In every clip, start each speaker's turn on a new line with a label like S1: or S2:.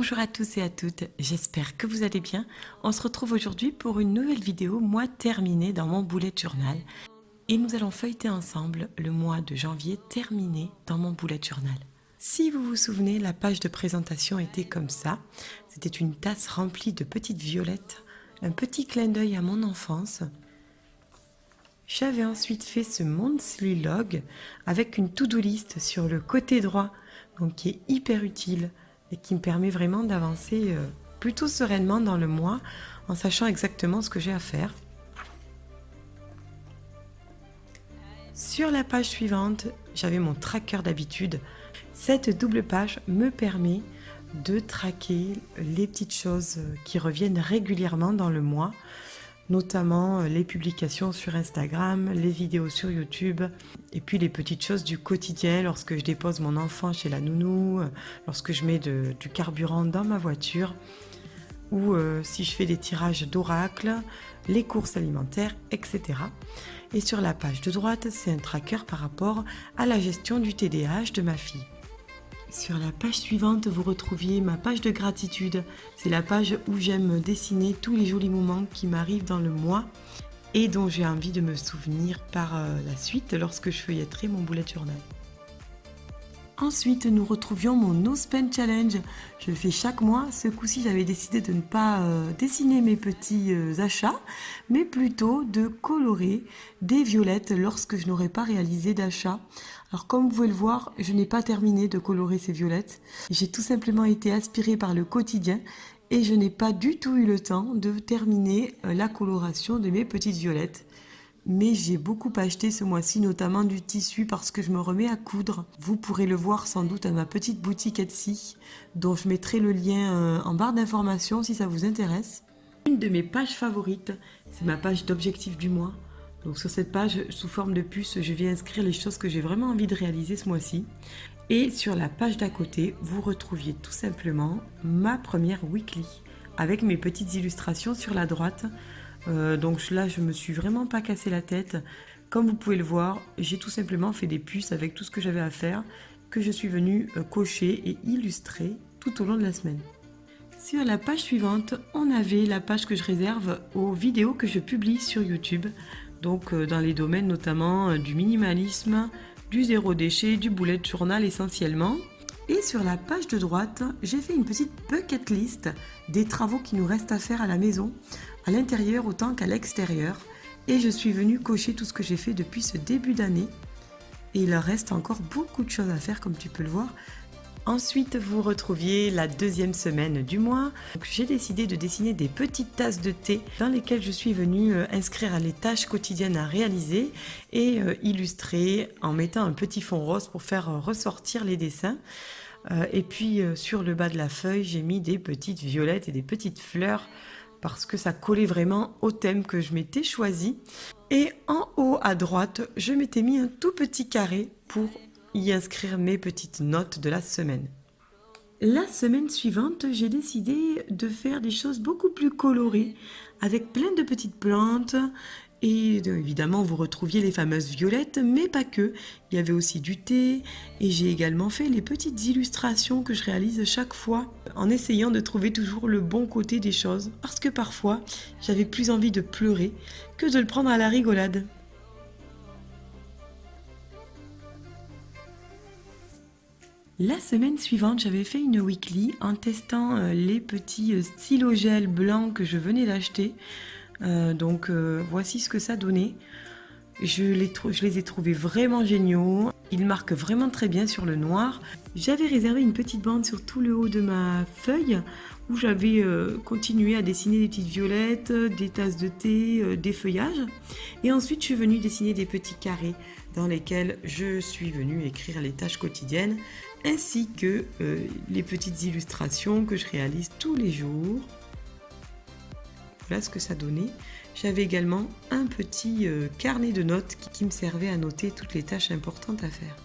S1: Bonjour à tous et à toutes, j'espère que vous allez bien. On se retrouve aujourd'hui pour une nouvelle vidéo, mois terminé dans mon bullet journal. Et nous allons feuilleter ensemble le mois de janvier terminé dans mon bullet journal. Si vous vous souvenez, la page de présentation était comme ça. C'était une tasse remplie de petites violettes, un petit clin d'œil à mon enfance. J'avais ensuite fait ce monthly log avec une to-do list sur le côté droit, donc qui est hyper utile et qui me permet vraiment d'avancer plutôt sereinement dans le mois en sachant exactement ce que j'ai à faire. Sur la page suivante, j'avais mon tracker d'habitude. Cette double page me permet de traquer les petites choses qui reviennent régulièrement dans le mois, notamment les publications sur Instagram, les vidéos sur YouTube, et puis les petites choses du quotidien lorsque je dépose mon enfant chez la nounou, lorsque je mets du carburant dans ma voiture, ou si je fais des tirages d'oracle, les courses alimentaires, etc. Et sur la page de droite, c'est un tracker par rapport à la gestion du TDAH de ma fille. Sur la page suivante, vous retrouviez ma page de gratitude. C'est la page où j'aime dessiner tous les jolis moments qui m'arrivent dans le mois et dont j'ai envie de me souvenir par la suite lorsque je feuilletterai mon bullet journal. Ensuite, nous retrouvions mon No Spend Challenge. Je le fais chaque mois. Ce coup-ci, j'avais décidé de ne pas dessiner mes petits achats, mais plutôt de colorer des violettes lorsque je n'aurais pas réalisé d'achat. Alors comme vous pouvez le voir, je n'ai pas terminé de colorer ces violettes. J'ai tout simplement été aspirée par le quotidien et je n'ai pas du tout eu le temps de terminer la coloration de mes petites violettes. Mais j'ai beaucoup acheté ce mois-ci, notamment du tissu parce que je me remets à coudre. Vous pourrez le voir sans doute à ma petite boutique Etsy, dont je mettrai le lien en barre d'informations si ça vous intéresse. Une de mes pages favorites, c'est ma page d'objectifs du mois. Donc sur cette page, sous forme de puce, je vais inscrire les choses que j'ai vraiment envie de réaliser ce mois-ci. Et sur la page d'à côté, vous retrouviez tout simplement ma première weekly, avec mes petites illustrations sur la droite. Donc là, je me suis vraiment pas cassé la tête. Comme vous pouvez le voir, j'ai tout simplement fait des puces avec tout ce que j'avais à faire, que je suis venue cocher et illustrer tout au long de la semaine. Sur la page suivante, on avait la page que je réserve aux vidéos que je publie sur YouTube. Donc dans les domaines notamment du minimalisme, du zéro déchet, du bullet journal essentiellement. Et sur la page de droite, j'ai fait une petite bucket list des travaux qui nous restent à faire à la maison, à l'intérieur autant qu'à l'extérieur. Et je suis venue cocher tout ce que j'ai fait depuis ce début d'année. Et il reste encore beaucoup de choses à faire comme tu peux le voir. Ensuite, vous retrouviez la deuxième semaine du mois. J'ai décidé de dessiner des petites tasses de thé dans lesquelles je suis venue inscrire les tâches quotidiennes à réaliser et illustrer en mettant un petit fond rose pour faire ressortir les dessins. Et puis sur le bas de la feuille, j'ai mis des petites violettes et des petites fleurs parce que ça collait vraiment au thème que je m'étais choisi. Et en haut à droite, je m'étais mis un tout petit carré pour y inscrire mes petites notes de la semaine. La semaine suivante, j'ai décidé de faire des choses beaucoup plus colorées, avec plein de petites plantes. Et évidemment, vous retrouviez les fameuses violettes, mais pas que. Il y avait aussi du thé. Et j'ai également fait les petites illustrations que je réalise chaque fois, en essayant de trouver toujours le bon côté des choses. Parce que parfois, j'avais plus envie de pleurer que de le prendre à la rigolade. La semaine suivante, j'avais fait une weekly en testant les petits stylos gel blancs que je venais d'acheter. Voici ce que ça donnait. Je les ai trouvés vraiment géniaux. Ils marquent vraiment très bien sur le noir. J'avais réservé une petite bande sur tout le haut de ma feuille où j'avais continué à dessiner des petites violettes, des tasses de thé, des feuillages. Et ensuite, je suis venue dessiner des petits carrés dans lesquels je suis venue écrire les tâches quotidiennes ainsi que les petites illustrations que je réalise tous les jours. Voilà ce que ça donnait. J'avais également un petit carnet de notes qui me servait à noter toutes les tâches importantes à faire.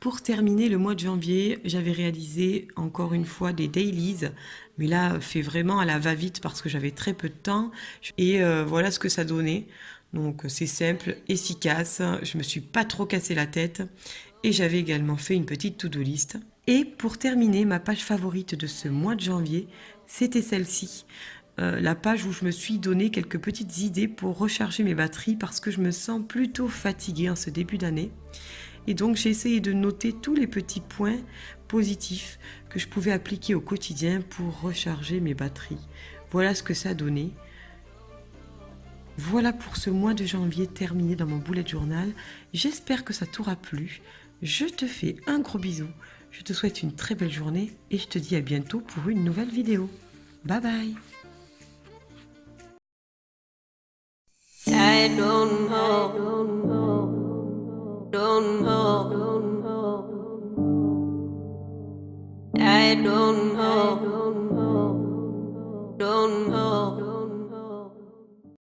S1: Pour terminer le mois de janvier, j'avais réalisé encore une fois des dailies, mais là, fait vraiment à la va-vite parce que j'avais très peu de temps. Et voilà ce que ça donnait. Donc c'est simple, efficace, je me suis pas trop cassé la tête et j'avais également fait une petite to-do list. Et pour terminer, ma page favorite de ce mois de janvier, c'était celle-ci. La page où je me suis donné quelques petites idées pour recharger mes batteries parce que je me sens plutôt fatiguée en ce début d'année. Et donc j'ai essayé de noter tous les petits points positifs que je pouvais appliquer au quotidien pour recharger mes batteries. Voilà ce que ça a donné. Voilà pour ce mois de janvier terminé dans mon bullet journal. J'espère que ça t'aura plu. Je te fais un gros bisou. Je te souhaite une très belle journée et je te dis à bientôt pour une nouvelle vidéo. Bye bye.
S2: I don't know, don't know, I don't know, don't know.